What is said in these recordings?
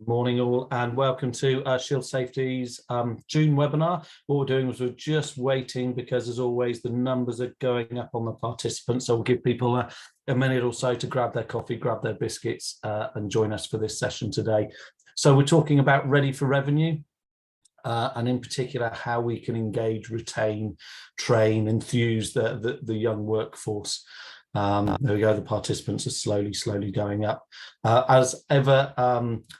Morning all, and welcome to Shield Safety's June webinar. What we're doing is we're just waiting because, as always, the numbers are going up on the participants, so we'll give people a minute or so to grab their coffee, grab their biscuits, and join us for this session today. So we're talking about ready for revenue, and in particular how we can engage, retain, train, enthuse the young workforce. There we go, the participants are slowly going up. As ever,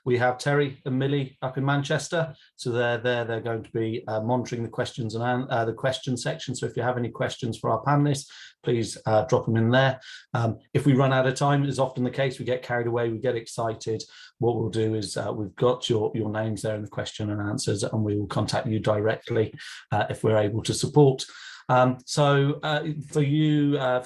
we have Terry and Millie up in Manchester, so they're going to be monitoring the questions and the question section. So if you have any questions for our panelists, please drop them in there. If we run out of time, as often the case, we get carried away, we get excited. What we'll do is we've got your names there in the question and answers, and we will contact you directly if we're able to support. For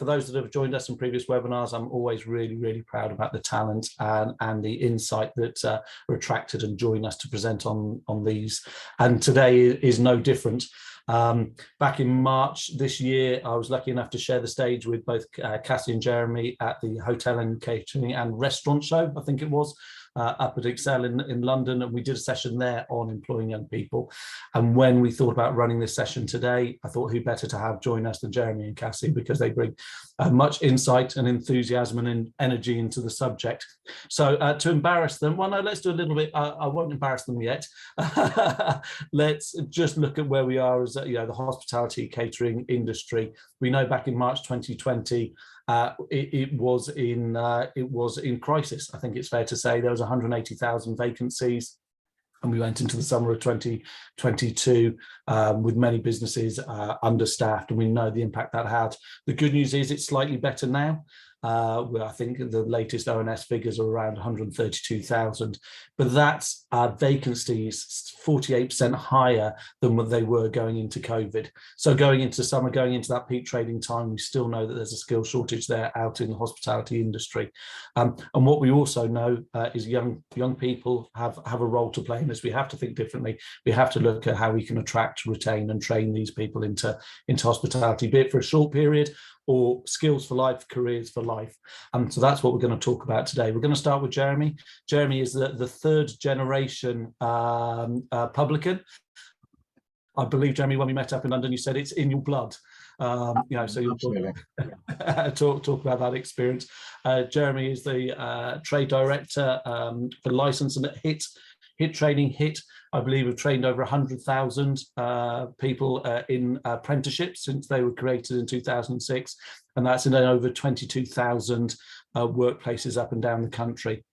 those that have joined us in previous webinars, I'm always really proud about the talent and the insight that are attracted and join us to present on these. And today is no different. Back in March this year, I was lucky enough to share the stage with both Cassie and Jeremy at the Hotel and Catering and Restaurant Show, I think it was, up at Excel in London, and we did a session there on employing young people. And when we thought about running this session today, I thought who better to have join us than Jeremy and Cassie, because they bring much insight and enthusiasm and energy into the subject. So to embarrass them, well, no, let's do a little bit. I won't embarrass them yet. Let's just look at where we are as the hospitality catering industry. We know back in March 2020, it was in crisis. I think it's fair to say there was 180,000 vacancies, and we went into the summer of 2022 with many businesses understaffed, and we know the impact that had. The good news is it's slightly better now. I think the latest ONS figures are around 132,000, but that's vacancies 48% higher than what they were going into COVID. So going into summer, going into that peak trading time, we still know that there's a skill shortage there out in the hospitality industry. And what we also know is young people have a role to play in this. We have to think differently. We have to look at how we can attract, retain, and train these people into hospitality, be it for a short period or skills for life, careers for life. So that's what we're going to talk about today. We're going to start with Jeremy. Jeremy is the third generation publican. I believe, Jeremy, when we met up in London, you said it's in your blood. So you'll talk about that experience. Jeremy is the trade director for licensing at HIIT Training. HIIT, I believe, have trained over 100,000 people in apprenticeships since they were created in 2006, and that's in over 22,000 workplaces up and down the country.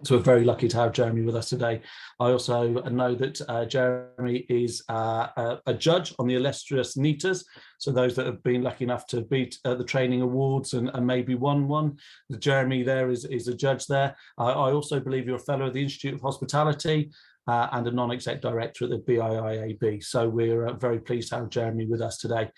So we're very lucky to have Jeremy with us today. I also know that Jeremy is a judge on the illustrious NEETers. So those that have been lucky enough to beat the training awards and maybe won one, Jeremy there is a judge there. I also believe you're a fellow of the Institute of Hospitality and a non-exec director at the BIIAB. So we're very pleased to have Jeremy with us today.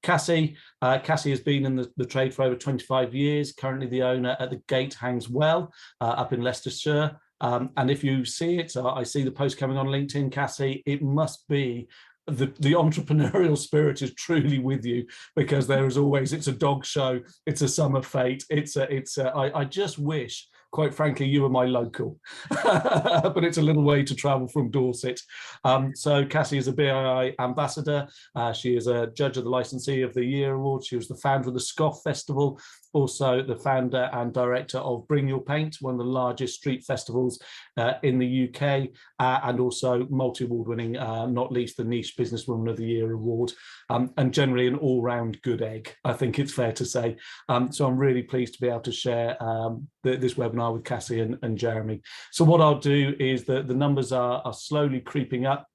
Cassie has been in the trade for over 25 years, currently the owner at the Gate Hangs Well up in Leicestershire. And if you see it, I see the post coming on LinkedIn, Cassie, it must be the entrepreneurial spirit is truly with you, because there is always, it's a dog show, it's a summer fete, I just wish, quite frankly, you were my local, but it's a little way to travel from Dorset. So Cassie is a BII ambassador. She is a judge of the Licensee of the Year Award. She was the founder of the Scoff Festival, also the founder and director of Bring Your Paint, one of the largest street festivals in the UK, and also multi-award winning, not least the Niche Businesswoman of the Year Award, and generally an all-round good egg, I think it's fair to say. So I'm really pleased to be able to share this webinar with Cassie and Jeremy. So what I'll do is the numbers are slowly creeping up.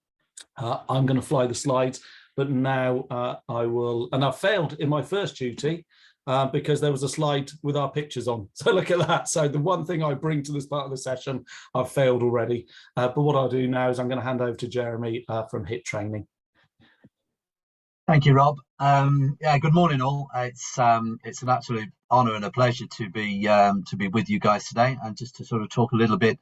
I'm going to fly the slides, but now I will, and I've failed in my first duty because there was a slide with our pictures on. So look at that. So the one thing I bring to this part of the session, I've failed already. But what I'll do now is I'm going to hand over to Jeremy from HIIT Training. Thank you, Rob. Good morning, all. It's an absolute honour and a pleasure to be with you guys today, and just to sort of talk a little bit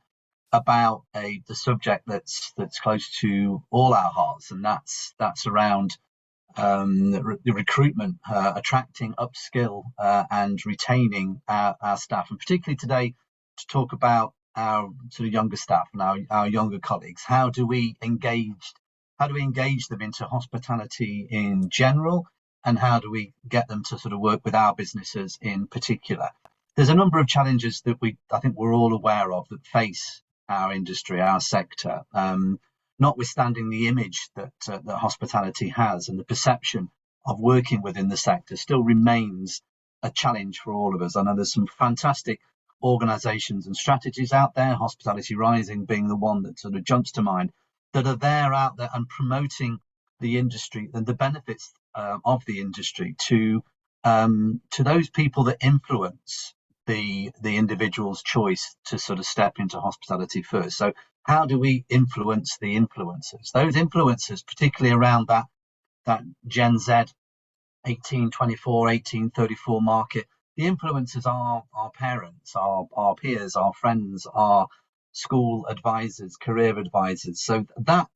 about the subject that's close to all our hearts, and that's around the recruitment, attracting, upskill, and retaining our staff, and particularly today to talk about our sort of younger staff and our younger colleagues? How do we engage them into hospitality in general, and how do we get them to sort of work with our businesses in particular? There's a number of challenges that I think we're all aware of that face our industry, our sector, notwithstanding the image that hospitality has, and the perception of working within the sector still remains a challenge for all of us. I know there's some fantastic organisations and strategies out there, Hospitality Rising being the one that sort of jumps to mind, that are out there and promoting the industry and the benefits of the industry to those people that influence the individual's choice to sort of step into hospitality first. So how do we influence the influencers? Those influencers, particularly around that Gen Z 1824, 1834 market, the influencers are our parents, our peers, our friends, our school advisors, career advisors. So that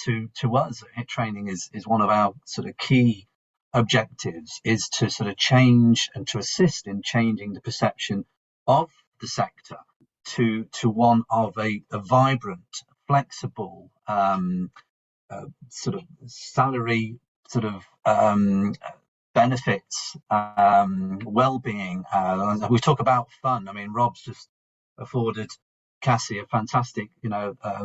to us at HIIT Training is one of our sort of key objectives, is to sort of change and to assist in changing the perception of the sector to one of a vibrant, flexible, sort of salary, sort of benefits, well-being. We talk about fun. I mean, Rob's just afforded Cassie a fantastic,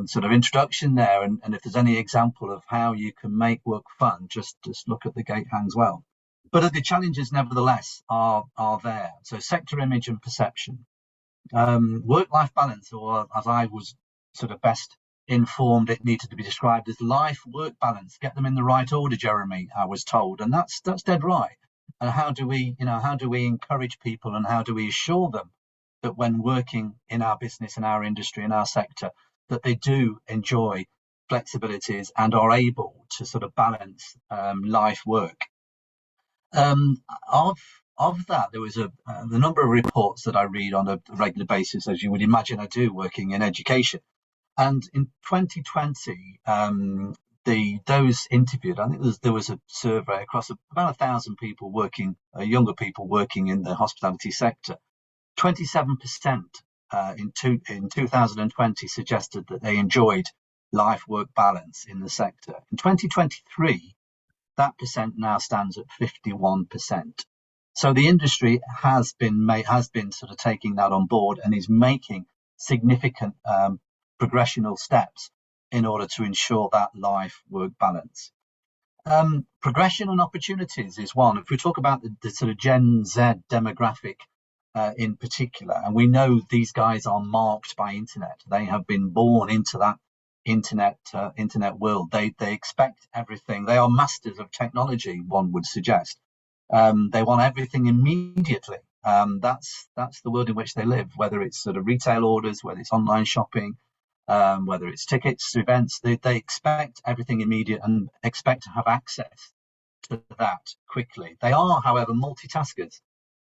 sort of introduction there. And if there's any example of how you can make work fun, just look at the gate hangs well. But the challenges, nevertheless, are there. So sector image and perception, work-life balance, or as I was sort of best informed, it needed to be described as life-work balance. Get them in the right order, Jeremy, I was told, and that's dead right. And how do we encourage people, and how do we assure them that when working in our business, in our industry, in our sector, that they do enjoy flexibilities and are able to sort of balance life work? Of that, there was the number of reports that I read on a regular basis, as you would imagine I do, working in education. And in 2020, those interviewed, I think there was a survey across about 1,000 people working, younger people working in the hospitality sector. 27% in 2020 suggested that they enjoyed life-work balance in the sector. In 2023, that percent now stands at 51%. So the industry has been sort of taking that on board and is making significant progressional steps in order to ensure that life-work balance. Progression and opportunities is one. If we talk about the sort of Gen Z demographic in particular, and we know these guys are marked by internet. They have been born into that internet world. They expect everything. They are masters of technology, one would suggest. They want everything immediately. That's the world in which they live, whether it's sort of retail orders, whether it's online shopping, whether it's tickets to events. They expect everything immediate and expect to have access to that quickly. They are, however, multitaskers,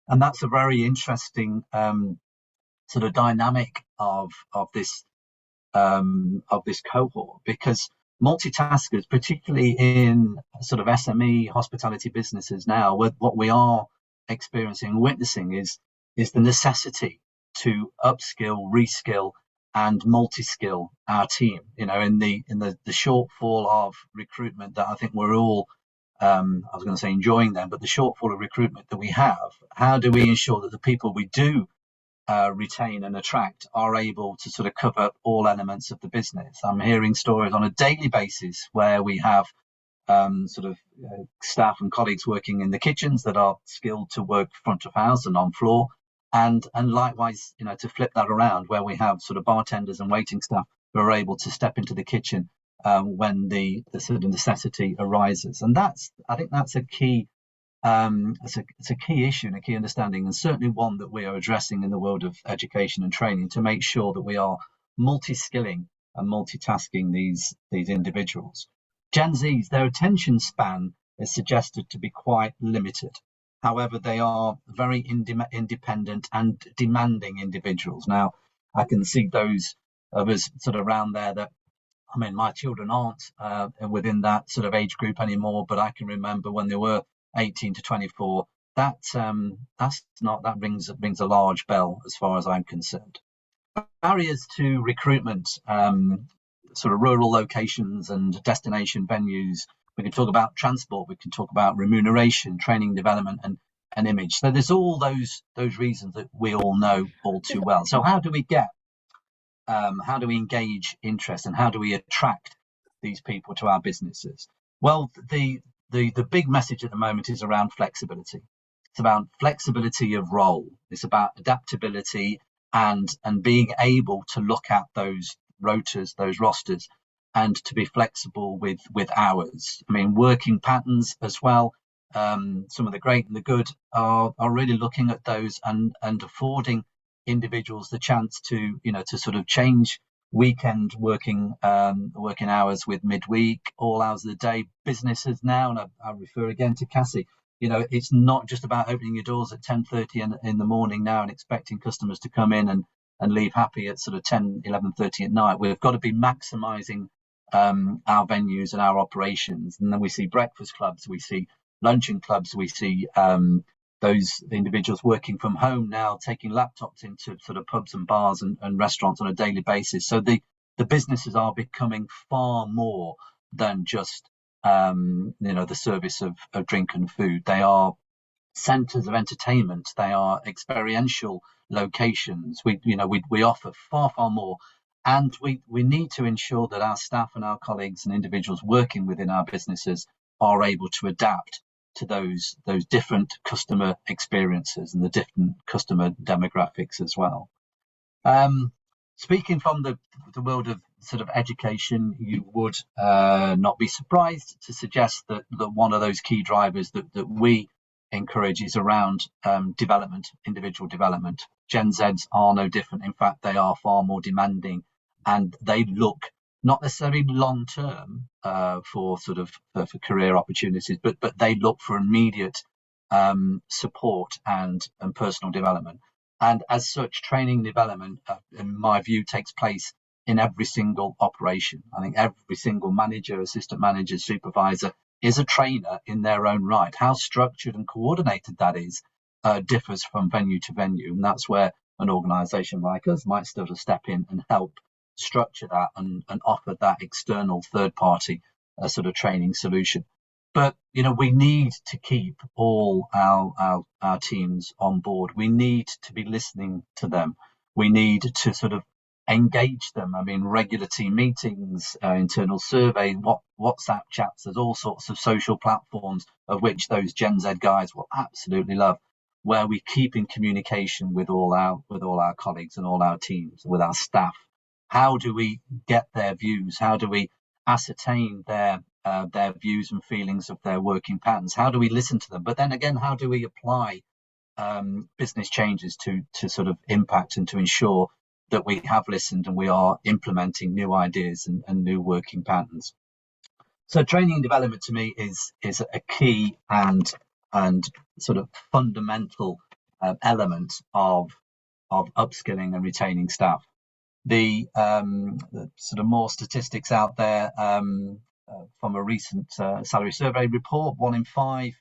and that's a very interesting sort of dynamic of this cohort, because multitaskers, particularly in sort of SME hospitality businesses now, what we are experiencing, witnessing is the necessity to upskill, reskill, and multi-skill our team. In the shortfall of recruitment that I think we're all, I was going to say enjoying them, but the shortfall of recruitment that we have, how do we ensure that the people we do retain and attract are able to sort of cover all elements of the business? I'm hearing stories on a daily basis where we have staff and colleagues working in the kitchens that are skilled to work front of house and on floor, and likewise, to flip that around, where we have sort of bartenders and waiting staff who are able to step into the kitchen when the sort of necessity arises. And I think that's a key. It's a key issue and a key understanding, and certainly one that we are addressing in the world of education and training, to make sure that we are multi-skilling and multitasking these individuals. Gen Zs, their attention span is suggested to be quite limited. However, they are very independent and demanding individuals. Now, I can see those of us sort of around there that, I mean, my children aren't within that sort of age group anymore, but I can remember when they were 18 to 24, that rings a large bell as far as I'm concerned. barriers to recruitment, sort of rural locations and destination venues. We can talk about transport, we can talk about remuneration, training development, and image. So there's all those reasons that we all know all too well. So how do we engage interest, and how do we attract these people to our businesses? Well, the big message at the moment is around flexibility. It's about flexibility of role. It's about adaptability and being able to look at those rotas, those rosters, and to be flexible with hours. I mean, working patterns as well. Some of the great and the good are really looking at those and affording individuals the chance to sort of change weekend working hours with midweek, all hours of the day. Businesses now, and I refer again to Cassie, it's not just about opening your doors at 10:30 in the morning now and expecting customers to come in and leave happy at sort of 11:30 at night. We've got to be maximizing our venues and our operations. And then we see breakfast clubs, we see luncheon clubs, we see those individuals working from home now, taking laptops into sort of pubs and bars and restaurants on a daily basis. So the businesses are becoming far more than just the service of drink and food. They are centres of entertainment. They are experiential locations. We offer far more, and we need to ensure that our staff and our colleagues and individuals working within our businesses are able to adapt to those different customer experiences and the different customer demographics as well. Speaking from the world of sort of education, you would not be surprised to suggest that one of those key drivers that we encourage is around development, individual development. Gen Zs are no different. In fact, they are far more demanding, and they look not necessarily long term for career opportunities, but they look for immediate support and personal development. And as such, training and development, in my view, takes place in every single operation. I think every single manager, assistant manager, supervisor is a trainer in their own right. How structured and coordinated that is differs from venue to venue. And that's where an organisation like us might sort of step in and help structure that and offer that external third party sort of training solution. But we need to keep all our teams on board. We need to be listening to them. We need to sort of engage them. I mean, regular team meetings, internal survey, WhatsApp chats. There's all sorts of social platforms of which those Gen Z guys will absolutely love, where we keep in communication with all our colleagues and all our teams, with our staff. How do we get their views? How do we ascertain their views and feelings of their working patterns? How do we listen to them? But then again, how do we apply business changes to sort of impact and to ensure that we have listened and we are implementing new ideas and new working patterns? So training and development to me is a key and sort of fundamental element of upskilling and retaining staff. The sort of more statistics out there from a recent salary survey report, 1 in 5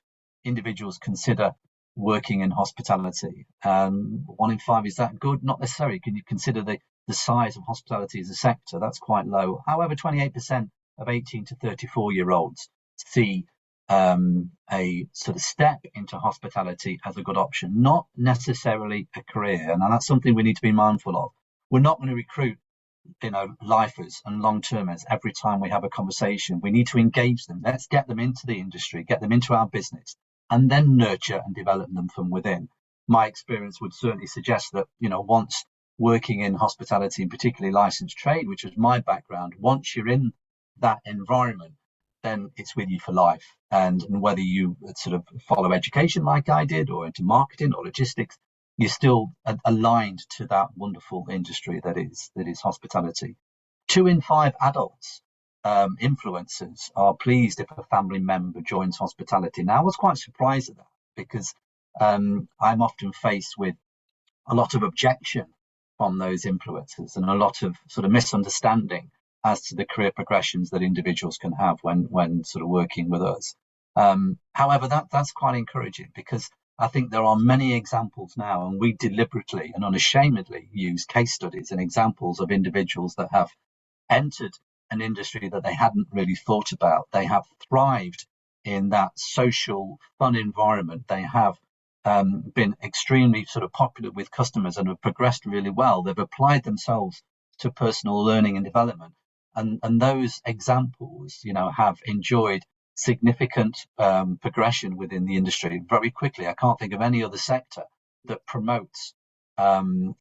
individuals consider working in hospitality. 1 in 5, is that good? Not necessarily. Can you consider the size of hospitality as a sector? That's quite low. However, 28% of 18 to 34-year-olds see a sort of step into hospitality as a good option, not necessarily a career. And that's something we need to be mindful of. We're not going to recruit lifers and long-termers every time we have a conversation. We need to engage them. Let's get them into the industry, get them into our business, and then nurture and develop them from within. My experience would certainly suggest that, once working in hospitality, and particularly licensed trade, which was my background, once you're in that environment, then it's with you for life. And whether you sort of follow education like I did, or into marketing or logistics, you're still aligned to that wonderful industry that is hospitality. 2 in 5 adults, influencers, are pleased if a family member joins hospitality. Now, I was quite surprised at that, because I'm often faced with a lot of objection from those influencers and a lot of sort of misunderstanding as to the career progressions that individuals can have when sort of working with us. However, that's quite encouraging, because I think there are many examples now, and we deliberately and unashamedly use case studies and examples of individuals that have entered an industry that they hadn't really thought about. They have thrived in that social, fun environment. They have been extremely sort of popular with customers and have progressed really well. They've applied themselves to personal learning and development. And those examples, have enjoyed significant progression within the industry very quickly. I can't think of any other sector that promotes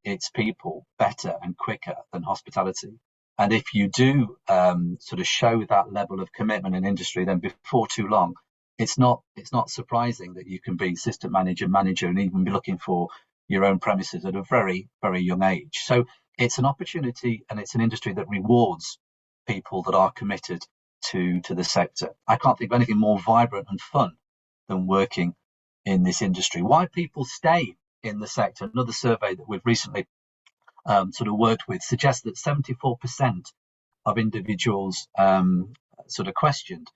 its people better and quicker than hospitality. And if you do sort of show that level of commitment in industry, then before too long, it's not surprising that you can be assistant manager, and even be looking for your own premises at a very, very young age. So it's an opportunity, and it's an industry that rewards people that are committed to the sector. I can't think of anything more vibrant and fun than working in this industry. Why people stay in the sector, another survey that we've recently sort of worked with, suggests that 74% of individuals sort of questioned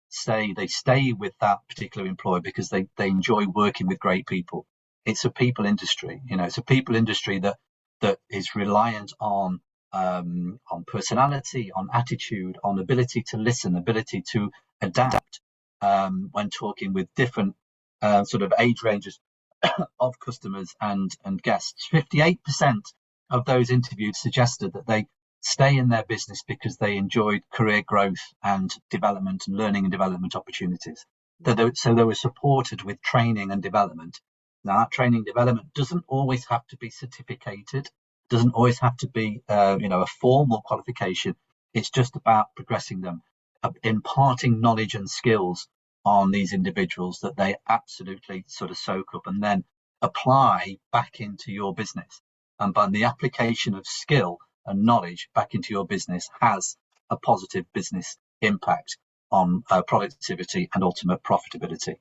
say they stay with that particular employer because they enjoy working with great people. It's a people industry, it's a people industry that is reliant on personality, on attitude, on ability to listen, ability to adapt when talking with different sort of age ranges of customers and guests. 58% of those interviewed suggested that they stay in their business because they enjoyed career growth and development and learning and development opportunities. So they were supported with training and development. Now, that training and development doesn't always have to be certificated, doesn't always have to be a formal qualification. It's just about progressing them, imparting knowledge and skills on these individuals that they absolutely sort of soak up and then apply back into your business. And by the application of skill and knowledge back into your business has a positive business impact on productivity and ultimate profitability.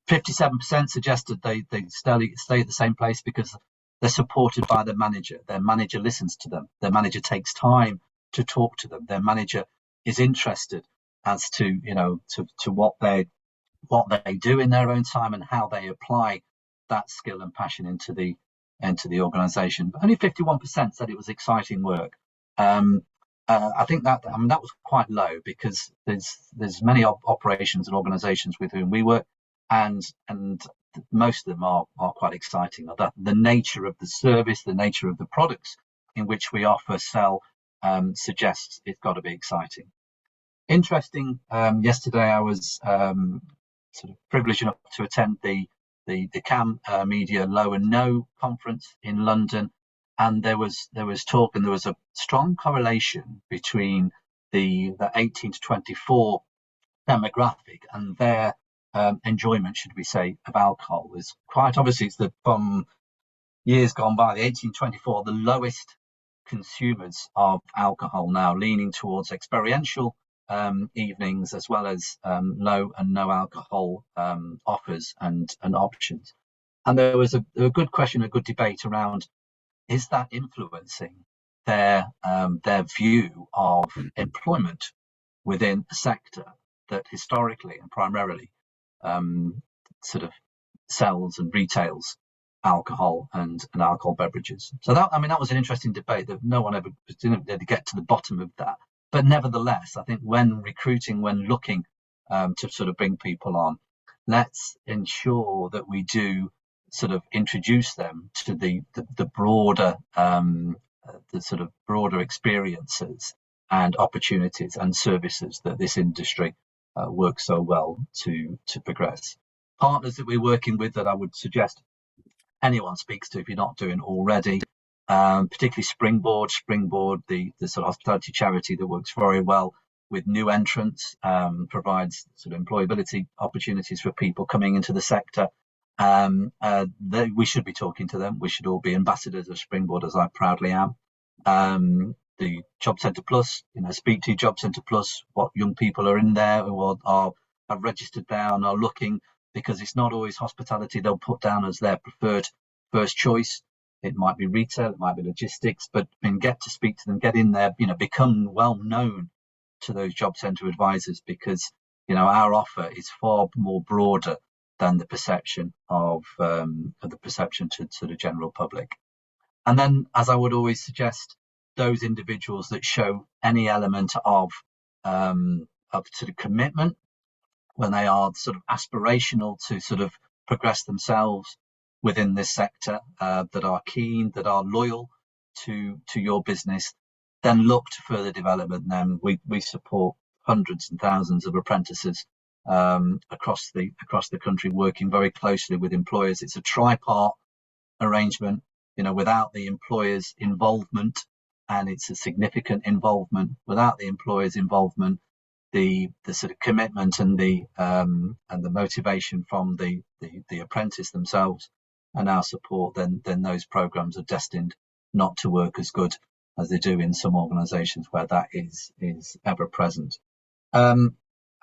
57% suggested they stay at the same place because they're supported by their manager. Their manager listens to them. Their manager takes time to talk to them. Their manager is interested as to what they do in their own time and how they apply that skill and passion into the organisation. But only 51% said it was exciting work. I think that was quite low because there's many operations and organisations with whom we work, and most of them are quite exciting. The nature of the service, the nature of the products in which we sell, suggests it's got to be exciting. Interesting. Yesterday, I was sort of privileged enough to attend the CAM Media Low and No conference in London, and there was talk, and there was a strong correlation between the 18 to 24 demographic and their enjoyment, should we say, of alcohol. Is quite obviously it's from years gone by, the 18-24, the lowest consumers of alcohol now, leaning towards experiential evenings as well as low and no alcohol offers and options. And there was a good question, a good debate around, is that influencing their view of employment within a sector that historically and primarily sort of sells and retails alcohol and alcohol beverages. So that was an interesting debate that no one ever didn't get to the bottom of that. But nevertheless, I think when recruiting, when looking to sort of bring people on, let's ensure that we do sort of introduce them to the broader the sort of broader experiences and opportunities and services that this industry works so well to progress. Partners that we're working with that I would suggest anyone speaks to if you're not doing already, particularly Springboard, the sort of hospitality charity that works very well with new entrants, provides sort of employability opportunities for people coming into the sector. We should be talking to them. We should all be ambassadors of Springboard, as I proudly am. The Job Centre Plus, speak to Job Centre Plus, what young people are in there who are registered down, are looking, because it's not always hospitality they'll put down as their preferred first choice. It might be retail, it might be logistics, but get to speak to them, get in there, become well known to those job centre advisors, because our offer is far more broader than the perception of the perception to the general public. And then, as I would always suggest, those individuals that show any element of sort of commitment, when they are sort of aspirational to sort of progress themselves within this sector, that are keen, that are loyal to your business, then look to further development. And we support hundreds and thousands of apprentices across the country, working very closely with employers. It's a tripart arrangement, without the employer's involvement, and it's a significant involvement. Without the employer's involvement, the sort of commitment and the motivation from the apprentice themselves and our support, then those programs are destined not to work as good as they do in some organisations where that is ever present. I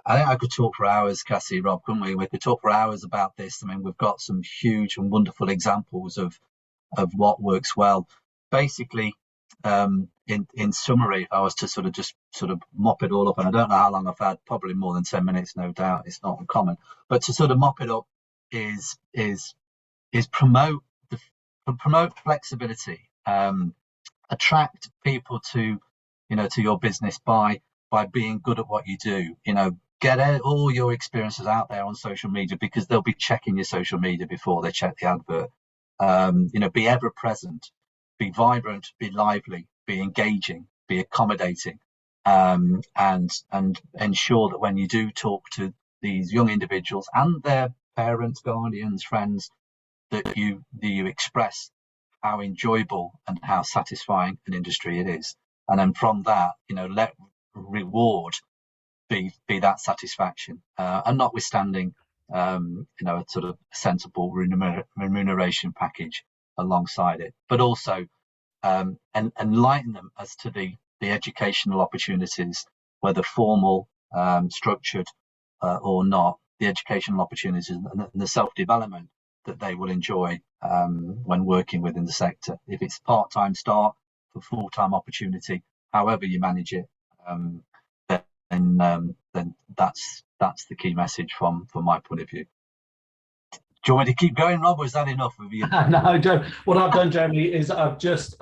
think I could talk for hours, Cassie, Rob, couldn't we? We could talk for hours about this. I mean, we've got some huge and wonderful examples of what works well. Basically, in summary, if I was to sort of mop it all up, and I don't know how long I've had, probably more than 10 minutes, no doubt, it's not uncommon, but to sort of mop it up is promote flexibility, attract people to your business by being good at what you do. Get all your experiences out there on social media, because they'll be checking your social media before they check the advert. Be ever present, be vibrant, be lively, be engaging, be accommodating, and ensure that when you do talk to these young individuals and their parents, guardians, friends, that you express how enjoyable and how satisfying an industry it is. And then from that, let reward be that satisfaction, and notwithstanding a sort of sensible remuneration package alongside it, but also enlighten them as to the educational opportunities, whether formal, structured, or not, the educational opportunities and the self-development that they will enjoy when working within the sector. If it's part-time start for full-time opportunity, however you manage it, then that's the key message from my point of view. Do you want me to keep going, Rob, or is that enough of you? No, Joe. What I've done, Jeremy, is I've just,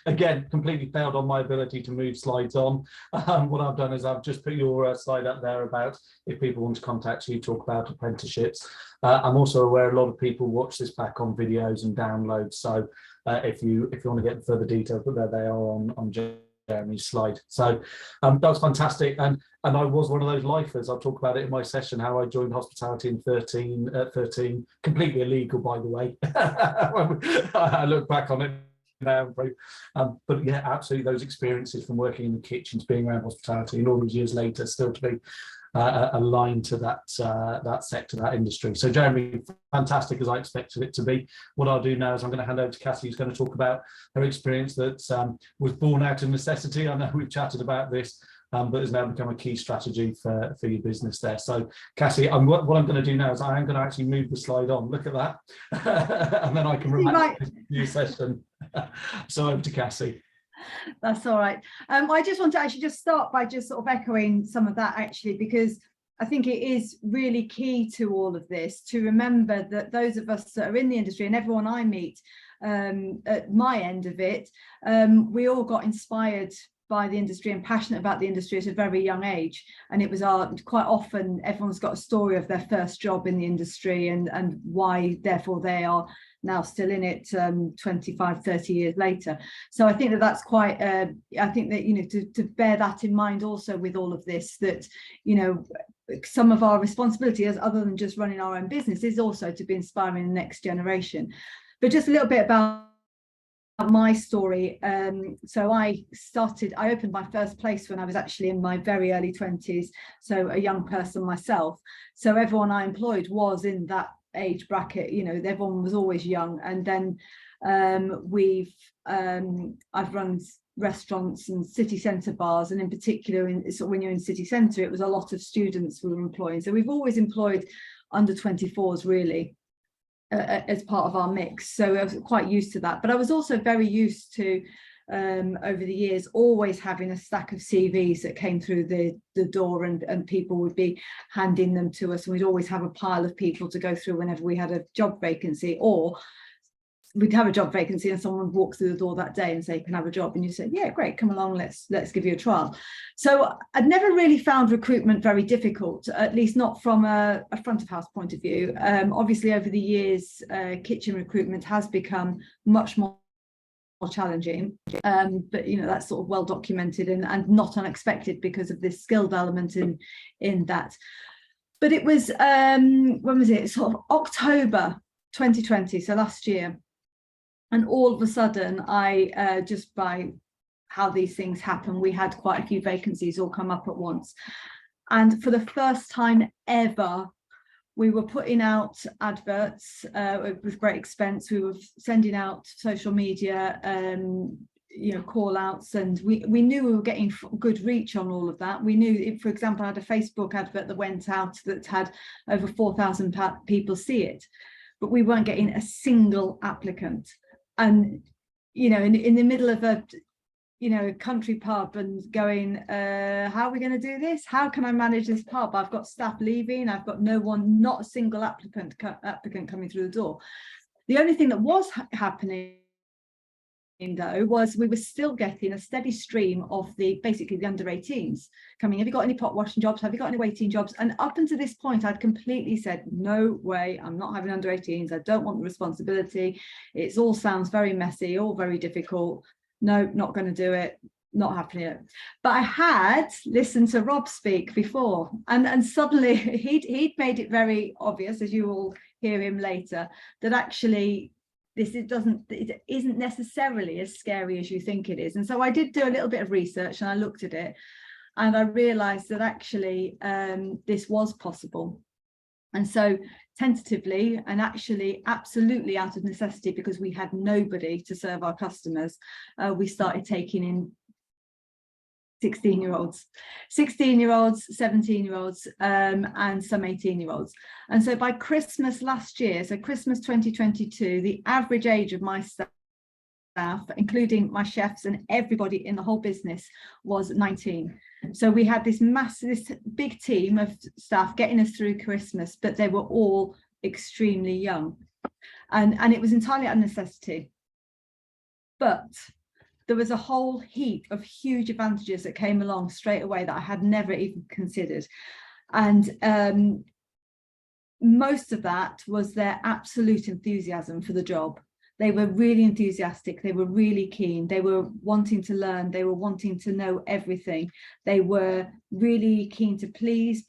again, completely failed on my ability to move slides on. What I've done is I've just put your slide up there about if people want to contact you, talk about apprenticeships. I'm also aware a lot of people watch this back on videos and downloads. So if you want to get further details, but there they are on Jeremy's slide. So that was fantastic, and I was one of those lifers. I'll talk about it in my session, how I joined hospitality in 13, completely illegal, by the way. I look back on it now, but yeah, absolutely, those experiences from working in the kitchens, being around hospitality, and all these years later still to be aligned to that sector, that industry. So Jeremy, fantastic, as I expected it to be. What I'll do now is I'm going to hand over to Cassie, who's going to talk about her experience that was born out of necessity. I know we've chatted about this, but has now become a key strategy for your business there. So Cassie, what I'm going to do now is I am going to actually move the slide on. Look at that. And then I can relax this new session. So over to Cassie. That's all right. I just want to actually just start by just sort of echoing some of that, actually, because I think it is really key to all of this to remember that those of us that are in the industry, and everyone I meet at my end of it, we all got inspired by the industry and passionate about the industry at a very young age. And it was quite often everyone's got a story of their first job in the industry and why therefore they are now still in it 25, 30 years later. So I think that that's quite, I think that, to bear that in mind also with all of this, that, some of our responsibility as other than just running our own business is also to be inspiring the next generation. But just a little bit about my story. So I opened my first place when I was actually in my very early 20s, so a young person myself. So everyone I employed was in that age bracket, everyone was always young. And then I've run restaurants and city centre bars, and in particular when you're in city centre, it was a lot of students we were employing. So we've always employed under 24s really as part of our mix, so I was quite used to that. But I was also very used to over the years, always having a stack of CVs that came through the door, and people would be handing them to us, and we'd always have a pile of people to go through whenever we had a job vacancy, or we'd have a job vacancy and someone would walk through the door that day and say, can I have a job? And you say, yeah, great, come along, let's give you a trial. So I'd never really found recruitment very difficult, at least not from a front of house point of view. Obviously over the years, kitchen recruitment has become much more challenging, but you know, that's sort of well documented and not unexpected because of this skilled element in that. But it was when was it, sort of October 2020, so last year, and all of a sudden I just by how these things happen, we had quite a few vacancies all come up at once, and for the first time ever we were putting out adverts with great expense. We were sending out social media, you know, call outs, and we knew we were getting good reach on all of that. We knew, for example, I had a Facebook advert that went out that had over 4,000 people see it, but we weren't getting a single applicant. And, you know, in the middle of a, you know, country pub and going, how are we going to do this? How can I manage this pub? I've got staff leaving. I've got no one, not a single applicant coming through the door. The only thing that was happening though was we were still getting a steady stream of basically the under 18s coming. Have you got any pot washing jobs? Have you got any waiting jobs? And up until this point I'd completely said, no way, I'm not having under 18s. I don't want the responsibility. It all sounds very messy, all very difficult. No, not going to do it, not happening. But I had listened to Rob speak before, and suddenly he'd made it very obvious, as you will hear him later, that actually it isn't necessarily as scary as you think it is. And so I did do a little bit of research and I looked at it, and I realized that actually this was possible. And so tentatively, and actually absolutely out of necessity, because we had nobody to serve our customers, we started taking in 16-year-olds, 17-year-olds, and some 18-year-olds. And so by Christmas last year, so Christmas 2022, the average age of my staff, including my chefs and everybody in the whole business, was 19. So we had this big team of staff getting us through Christmas, but they were all extremely young, and it was entirely out of necessity. But there was a whole heap of huge advantages that came along straight away that I had never even considered, and most of that was their absolute enthusiasm for the job. They were really enthusiastic. They were really keen. They were wanting to learn. They were wanting to know everything. They were really keen to please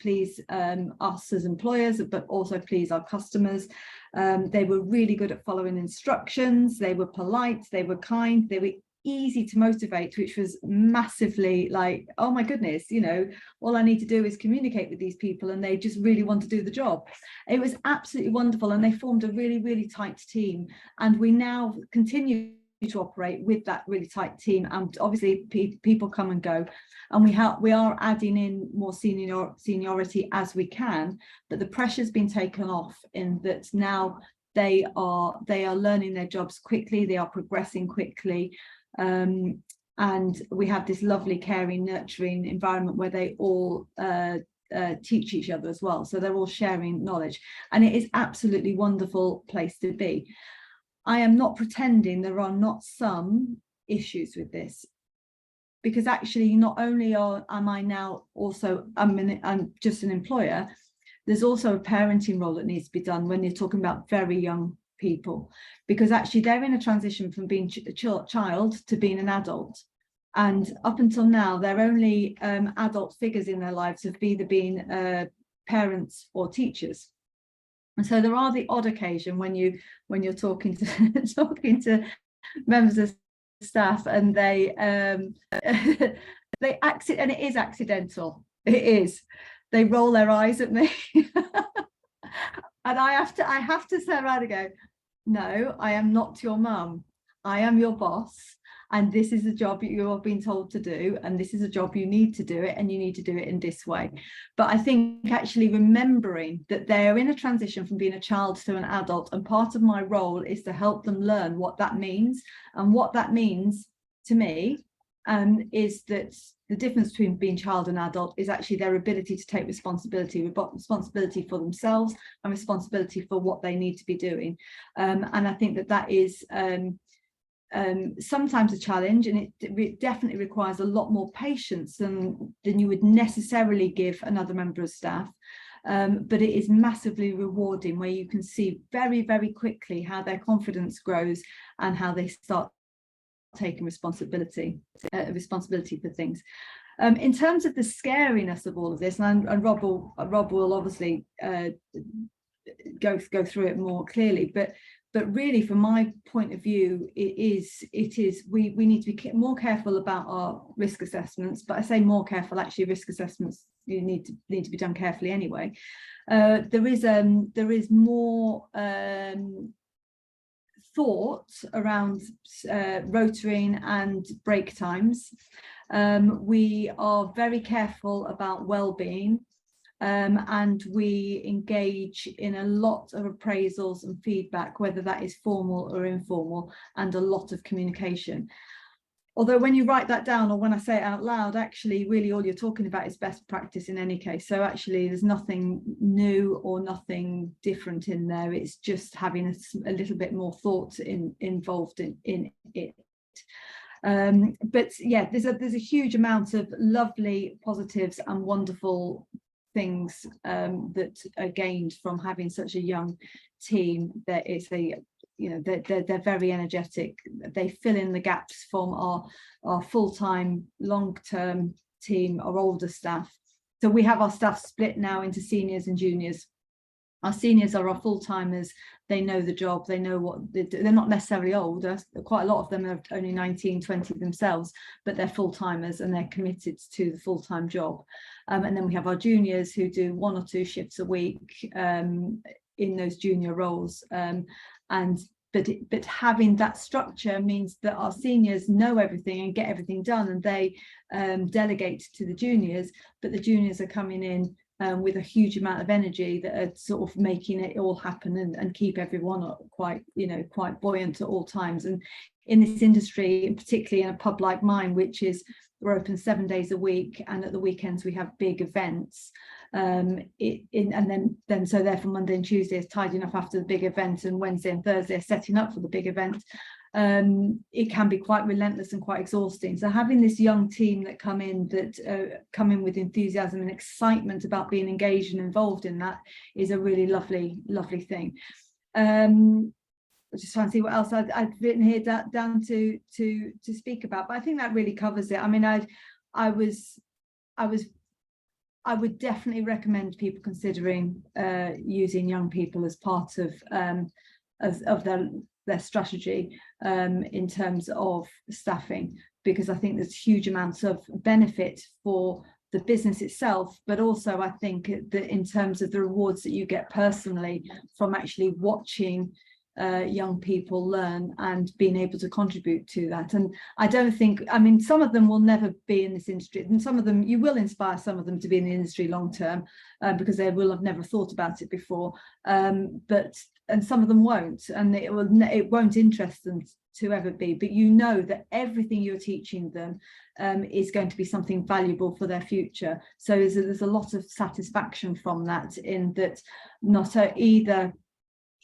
us as employers, but also please our customers. They were really good at following instructions. They were polite. They were kind. They were easy to motivate, which was massively like, oh my goodness, you know, all I need to do is communicate with these people and they just really want to do the job. It was absolutely wonderful, and they formed a really, really tight team, and we now continue to operate with that really tight team. And obviously people come and go, and we are adding in more seniority as we can, but the pressure's been taken off in that now they are learning their jobs quickly, they are progressing quickly. And we have this lovely caring, nurturing environment where they all teach each other as well, so they're all sharing knowledge, and it is absolutely wonderful place to be. I am not pretending there are not some issues with this, because actually not only am I now also I'm just an employer, there's also a parenting role that needs to be done when you're talking about very young people, because actually they're in a transition from being a child to being an adult, and up until now their only adult figures in their lives have either been parents or teachers. And so there are the odd occasion when you're talking to members of staff and they exit, and it is accidental, it is, they roll their eyes at me and I have to turn around and go, no, I am not your mum. I am your boss, and this is the job you have been told to do, and this is a job you need to do it, and you need to do it in this way. But I think actually remembering that they're in a transition from being a child to an adult, and part of my role is to help them learn what that means, and what that means to me is that the difference between being child and adult is actually their ability to take responsibility for themselves and responsibility for what they need to be doing. And I think that is sometimes a challenge, and it definitely requires a lot more patience than you would necessarily give another member of staff. But it is massively rewarding, where you can see very, very quickly how their confidence grows and how they start taking responsibility for things. In terms of the scariness of all of this, and Rob will obviously go through it more clearly, but really, from my point of view, we need to be more careful about our risk assessments. But I say more careful, actually, risk assessments need to be done carefully anyway. There is more thought around rotoring and break times. We are very careful about well-being. And we engage in a lot of appraisals and feedback, whether that is formal or informal, and a lot of communication. Although when you write that down, or when I say it out loud, actually really all you're talking about is best practice in any case. So actually there's nothing new or nothing different in there. It's just having a little bit more thought involved in it. But yeah, there's a huge amount of lovely positives and wonderful things that are gained from having such a young team. That it's they're very energetic. They fill in the gaps from our full-time, long-term team, our older staff. So we have our staff split now into seniors and juniors. Our seniors are our full-timers. They know the job, they know what they do. They're not necessarily old. Quite a lot of them are only 19, 20 themselves, but they're full-timers and they're committed to the full-time job. And then we have our juniors who do 1 or 2 shifts a week in those junior roles. But having that structure means that our seniors know everything and get everything done, and they delegate to the juniors, but the juniors are coming in with a huge amount of energy that are sort of making it all happen and keep everyone quite buoyant at all times. And in this industry, and particularly in a pub like mine, which is we're open 7 days a week, and at the weekends we have big events. And then so therefore Monday and Tuesday is tidying up after the big event, and Wednesday and Thursday are setting up for the big event. It can be quite relentless and quite exhausting. So having this young team that come in with enthusiasm and excitement about being engaged and involved in that is a really lovely thing. Just trying to see what else I've written here down to speak about, but I think that really covers it. I mean, I would definitely recommend people considering using young people as part of their strategy in terms of staffing, because I think there's huge amounts of benefit for the business itself, but also I think that in terms of the rewards that you get personally from actually watching young people learn and being able to contribute to that. And I don't think, I mean, some of them will never be in this industry, and some of them, you will inspire some of them to be in the industry long term because they will have never thought about it before, and some of them won't, and it won't interest them to ever be. But you know that everything you're teaching them is going to be something valuable for their future. So there's a lot of satisfaction from that, in that not either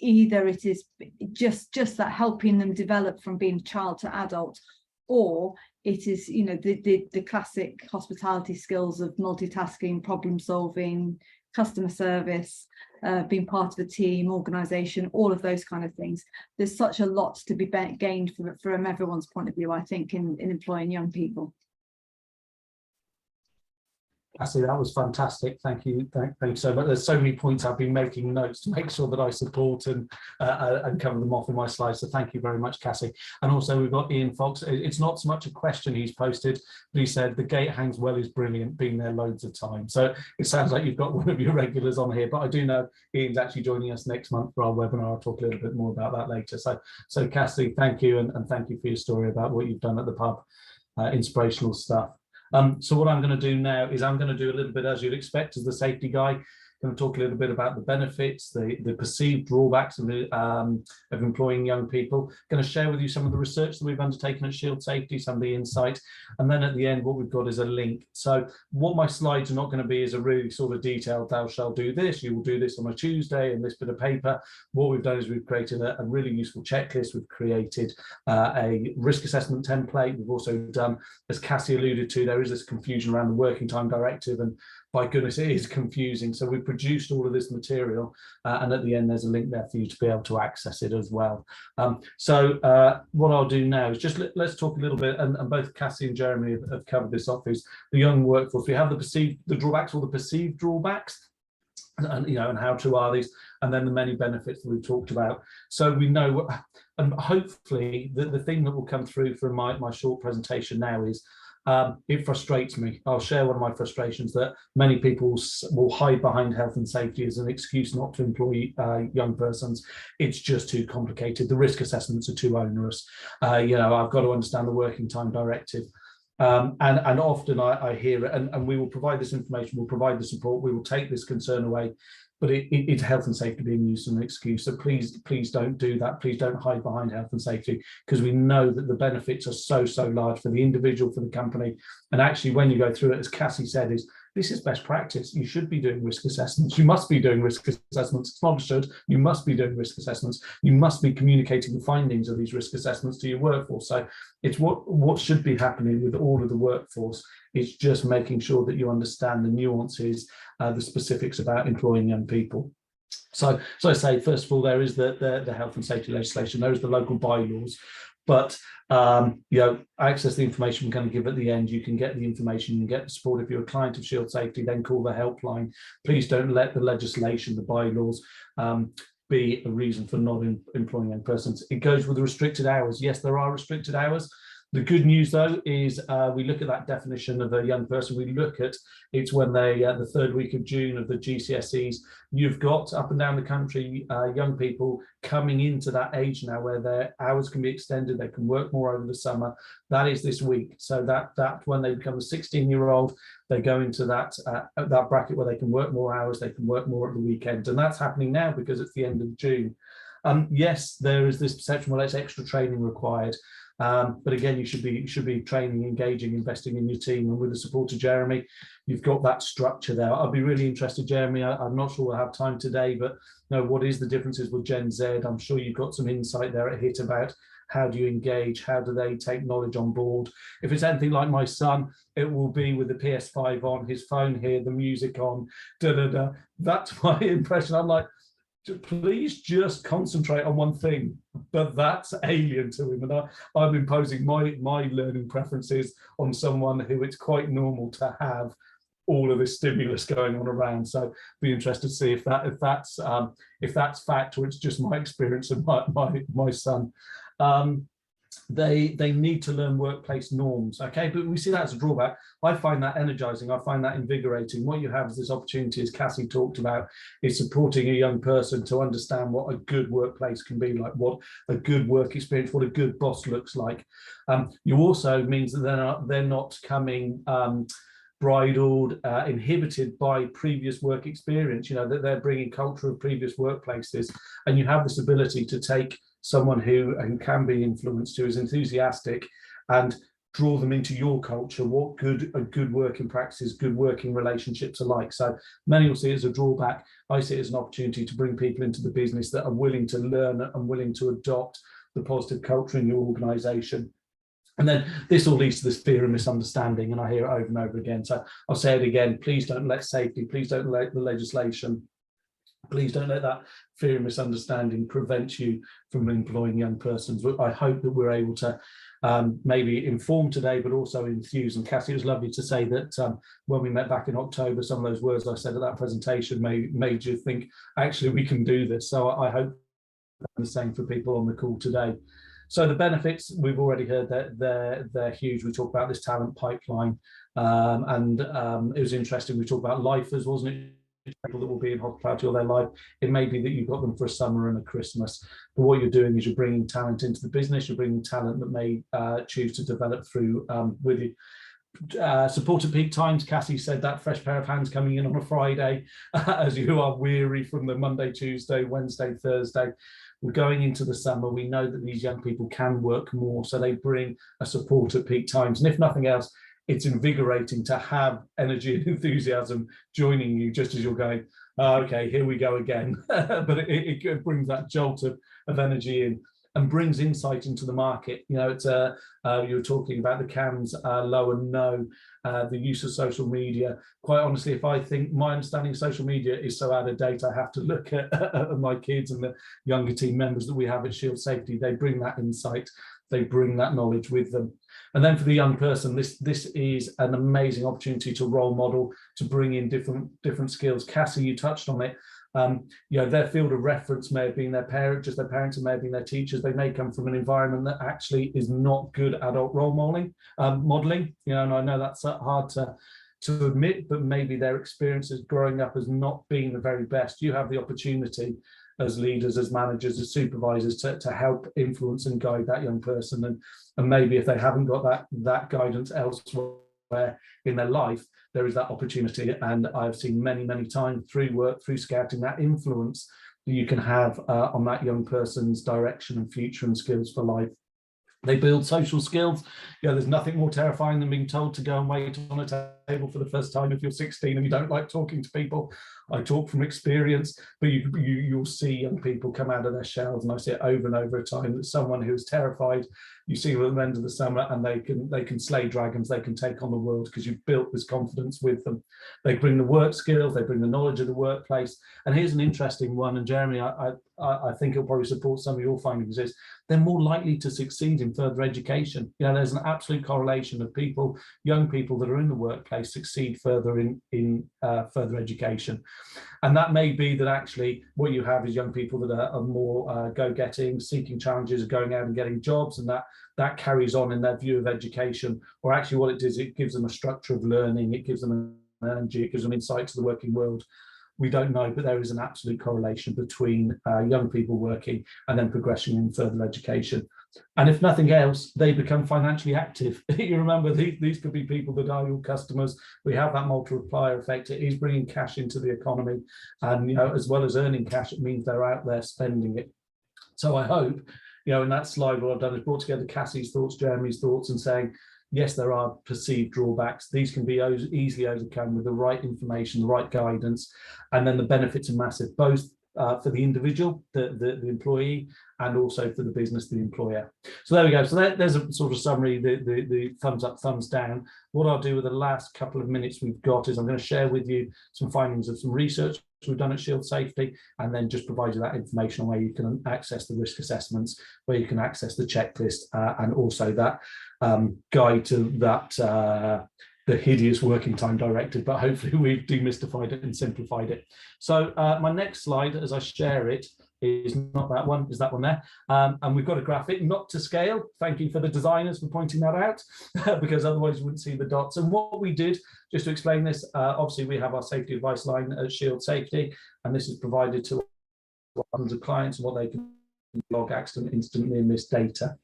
it is just that helping them develop from being child to adult, or it is the classic hospitality skills of multitasking, problem solving, customer service, being part of a team, organisation, all of those kind of things. There's such a lot to be gained from everyone's point of view, I think, in employing young people. Cassie, that was fantastic. Thank you. Thank you so much. There's so many points I've been making notes to make sure that I support and cover them off in my slides. So thank you very much, Cassie. And also we've got Ian Fox. It's not so much a question he's posted, but he said the gate hangs well is brilliant, been there loads of times. So it sounds like you've got one of your regulars on here, but I do know Ian's actually joining us next month for our webinar. I'll talk a little bit more about that later. So Cassie, thank you, and thank you for your story about what you've done at the pub. Inspirational stuff. So what I'm going to do now is I'm going to do a little bit, as you'd expect, as the safety guy. Going to talk a little bit about the benefits, the perceived drawbacks of employing young people. Going to share with you some of the research that we've undertaken at Shield Safety, some of the insight, and then at the end what we've got is a link. So what my slides are not going to be is a really sort of detailed, thou shalt do this, you will do this on a Tuesday and this bit of paper. What we've done is we've created a really useful checklist. We've created a risk assessment template. We've also done, as Cassie alluded to, there is this confusion around the working time directive, and by goodness, it is confusing. So we've produced all of this material, and at the end, there's a link there for you to be able to access it as well. So what I'll do now is just let's talk a little bit, and both Cassie and Jeremy have covered this off, is the young workforce. We have the drawbacks or the perceived drawbacks, and and how true are these, and then the many benefits that we've talked about. So we know, and hopefully the thing that will come through from my short presentation now is, it frustrates me. I'll share one of my frustrations that many people will hide behind health and safety as an excuse not to employ young persons. It's just too complicated. The risk assessments are too onerous. I've got to understand the working time directive. And often I hear it, and we will provide this information, we'll provide the support, we will take this concern away, but it's health and safety being used as an excuse. So please don't do that. Please don't hide behind health and safety, because we know that the benefits are so large for the individual, for the company. And actually, when you go through it, as Cassie said, this is best practice. You should be doing risk assessments. You must be doing risk assessments. It's not should. You must be doing risk assessments. You must be communicating the findings of these risk assessments to your workforce. So it's what should be happening with all of the workforce. It's just making sure that you understand the nuances, the specifics about employing young people. So I say, first of all, there is the health and safety legislation. There is the local bylaws. But access the information we're going to give at the end. You can get the information, you can get the support. If you're a client of Shield Safety, then call the helpline. Please don't let the legislation, the bylaws, be a reason for not employing young persons. It goes with the restricted hours. Yes, there are restricted hours. The good news, though, is we look at that definition of a young person. We look at it's when they, the third week of June of the GCSEs, you've got up and down the country young people coming into that age now where their hours can be extended. They can work more over the summer. That is this week. So that when they become a 16-year-old, they go into that bracket where they can work more hours. They can work more at the weekend, and that's happening now because it's the end of June. Yes, there is this perception, well, it's extra training required. But again, you should be training, engaging, investing in your team, and with the support of Jeremy, you've got that structure there. I'd be really interested, Jeremy. I'm not sure we'll have time today, but what is the differences with Gen Z? I'm sure you've got some insight there at HIIT about how do you engage, how do they take knowledge on board. If it's anything like my son, it will be with the PS5 on, his phone here, the music on, That's my impression. I'm like, please just concentrate on one thing, but that's alien to him, and I'm imposing my learning preferences on someone who it's quite normal to have all of this stimulus going on around. So be interested to see if that's fact or it's just my experience of my son. They need to learn workplace norms, okay? But we see that as a drawback. I find that energizing. I find that invigorating. What you have is this opportunity, as Cassie talked about, is supporting a young person to understand what a good workplace can be like, what a good work experience, what a good boss looks like. You also means that they're not coming bridled, inhibited by previous work experience, that they're bringing culture of previous workplaces, and you have this ability to take someone who can be influenced, who is enthusiastic, and draw them into your culture, what good working practices, good working relationships are like. So many will see it as a drawback. I see it as an opportunity to bring people into the business that are willing to learn and willing to adopt the positive culture in your organisation. And then this all leads to this fear and misunderstanding, and I hear it over and over again. So I'll say it again, please don't let safety, please don't let the legislation, please don't let that fear and misunderstanding prevent you from employing young persons. I hope that we're able to maybe inform today, but also enthuse. And Cassie, it was lovely to say that when we met back in October, some of those words I said at that presentation made you think, actually, we can do this. So I hope the same for people on the call today. So the benefits, we've already heard that they're huge. We talked about this talent pipeline, and it was interesting. We talked about lifers, wasn't it? People that will be in hospitality all their life. It may be that you've got them for a summer and a Christmas, but what you're doing is you're bringing talent into the business. You're bringing talent that may choose to develop through with you. Support at peak times. Cassie said that fresh pair of hands coming in on a Friday as you are weary from the Monday, Tuesday, Wednesday, Thursday. We're going into the summer. We know that these young people can work more, so they bring a support at peak times. And if nothing else, it's invigorating to have energy and enthusiasm joining you just as you're going, oh, okay, here we go again. But it brings that jolt of energy in and brings insight into the market. You know, it's you were talking about the CAMS, low and no, the use of social media. Quite honestly, if I think my understanding of social media is so out of date, I have to look at my kids and the younger team members that we have at Shield Safety. They bring that insight, they bring that knowledge with them. And then for the young person, this is an amazing opportunity to role model, to bring in different skills. Cassie, you touched on it. You know, their field of reference may have been their parents, just their parents, and may have been their teachers. They may come from an environment that actually is not good adult role modeling. You know, and I know that's hard to admit, but maybe their experiences growing up as not being the very best. You have the opportunity as leaders, as managers, as supervisors to help influence and guide that young person. And maybe if they haven't got that guidance elsewhere in their life, there is that opportunity. And I've seen many times through work, through scouting, that influence that you can have on that young person's direction and future and skills for life. They build social skills. You know, there's nothing more terrifying than being told to go and wait on a table for the first time if you're 16 and you don't like talking to people. I talk from experience, but you'll see young people come out of their shells, and I see it over and over a time that someone who is terrified, you see them at the end of the summer, and they can slay dragons, they can take on the world because you've built this confidence with them. They bring the work skills, they bring the knowledge of the workplace. And here's an interesting one, and Jeremy, I think it'll probably support some of your findings, is they're more likely to succeed in further education. You know, there's an absolute correlation of young people that are in the workplace succeed further in further education. And that may be that actually what you have is young people that are more go-getting, seeking challenges, going out and getting jobs, and that carries on in their view of education. Or actually what it does, it gives them a structure of learning, it gives them an energy, it gives them insight to the working world. We don't know, but there is an absolute correlation between young people working and then progression in further education. And if nothing else, they become financially active. You remember, these could be people that are your customers. We have that multiplier effect. It is bringing cash into the economy. And, you know, as well as earning cash, it means they're out there spending it. So I hope, you know, in that slide, what I've done is brought together Cassie's thoughts, Jeremy's thoughts, and saying, yes, there are perceived drawbacks. These can be easily overcome with the right information, the right guidance, and then the benefits are massive, both for the individual, the employee, and also for the business, the employer. So there we go. So there's a sort of summary, the thumbs up, thumbs down. What I'll do with the last couple of minutes we've got is I'm going to share with you some findings of some research we've done at Shield Safety, and then just provide you that information on where you can access the risk assessments, where you can access the checklist, and also that guide to that the hideous working time directive, but hopefully we've demystified it and simplified it. So my next slide, as I share it, is not that one, is that one there. And we've got a graphic, not to scale. Thank you for the designers for pointing that out, because otherwise you wouldn't see the dots. And what we did, just to explain this, obviously we have our safety advice line at Shield Safety, and this is provided to hundreds of clients and what they can log accident, incident, near miss data.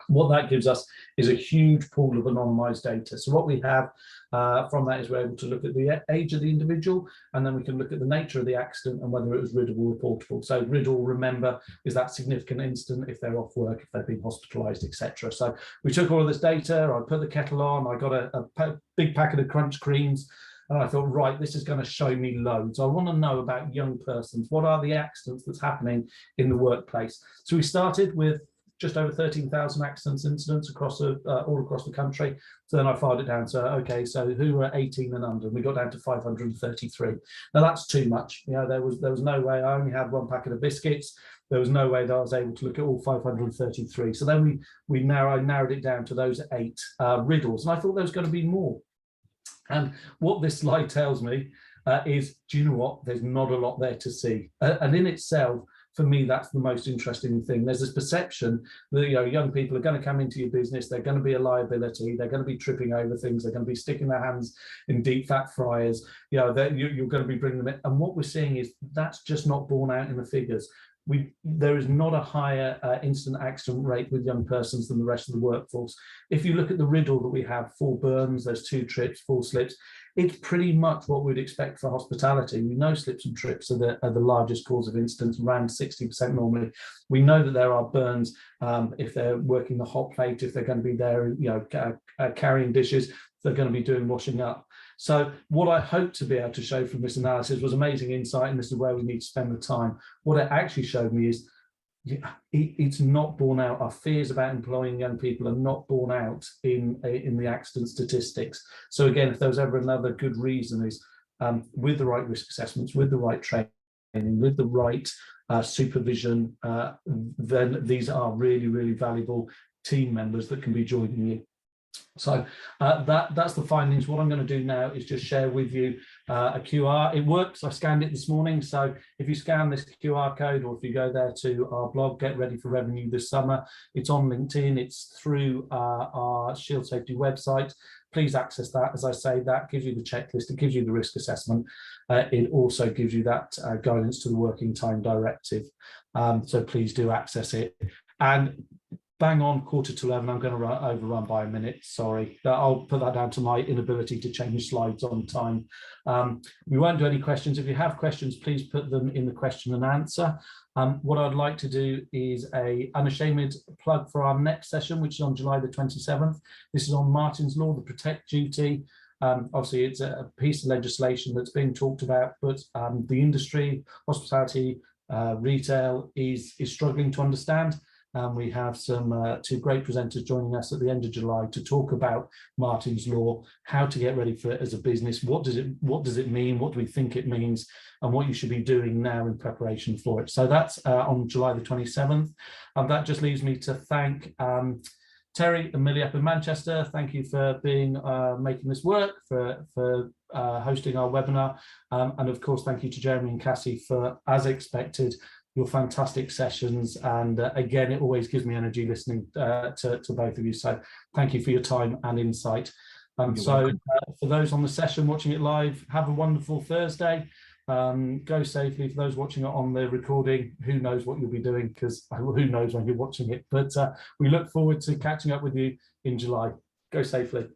What that gives us is a huge pool of anonymized data. So what we have from that is we're able to look at the age of the individual, and then we can look at the nature of the accident and whether it was riddle or reportable. So riddle, remember, is that significant incident if they're off work, if they've been hospitalized, etc. So we took all of this data, I put the kettle on, I got a big packet of Crunch creams, and I thought, right, this is going to show me loads. I want to know about young persons. What are the accidents that's happening in the workplace? So we started with just over 13,000 accidents, incidents across all across the country. So then I filed it down. So, okay, so who were 18 and under? And we got down to 533. Now that's too much. You know, there was no way. I only had one packet of biscuits. There was no way that I was able to look at all 533. So then I narrowed it down to those 8 riddles. And I thought there was going to be more. And what this slide tells me is, do you know what? There's not a lot there to see. And in itself, for me, that's the most interesting thing. There's this perception that, you know, young people are going to come into your business, they're going to be a liability, they're going to be tripping over things, they're going to be sticking their hands in deep fat fryers, you know, you're going to be bringing them in. And what we're seeing is that's just not borne out in the figures. there is not a higher incident accident rate with young persons than the rest of the workforce. If you look at the riddle that we have, 4 burns, there's 2 trips, 4 slips, it's pretty much what we'd expect for hospitality. We know slips and trips are the largest cause of incidents, around 60% normally. We know that there are burns if they're working the hot plate, if they're going to be there, carrying dishes, they're going to be doing washing up. So what I hope to be able to show from this analysis was amazing insight, and this is where we need to spend the time. What it actually showed me is it's not borne out. Our fears about employing young people are not borne out in the accident statistics. So again, if there was ever another good reason, is with the right risk assessments, with the right training, with the right supervision, then these are really, really valuable team members that can be joining you. So that's the findings. What I'm going to do now is just share with you a QR. It works. I scanned it this morning. So if you scan this QR code, or if you go there to our blog, Get Ready for Revenue this summer, it's on LinkedIn. It's through our Shield Safety website. Please access that. As I say, that gives you the checklist. It gives you the risk assessment. It also gives you that guidance to the Working Time Directive. So please do access it. And bang on 11:15, I'm going to overrun by a minute, sorry. I'll put that down to my inability to change slides on time. We won't do any questions. If you have questions, please put them in the question and answer. What I'd like to do is a unashamed plug for our next session, which is on July the 27th. This is on Martin's Law, the Protect Duty. Obviously, it's a piece of legislation that's being talked about, but the industry, hospitality, retail is struggling to understand. We have some 2 great presenters joining us at the end of July to talk about Martin's Law, how to get ready for it as a business, what does it mean, what do we think it means, and what you should be doing now in preparation for it. So that's on July the 27th. And that just leaves me to thank Terry and Millie up in Manchester. Thank you for making this work, for hosting our webinar. And of course, thank you to Jeremy and Cassie for, as expected, your fantastic sessions, and again, it always gives me energy listening to both of you. So thank you for your time and insight. For those on the session watching it live, have a wonderful Thursday. Go safely. For those watching it on the recording, who knows what you'll be doing, because who knows when you're watching it. But we look forward to catching up with you in July. Go safely.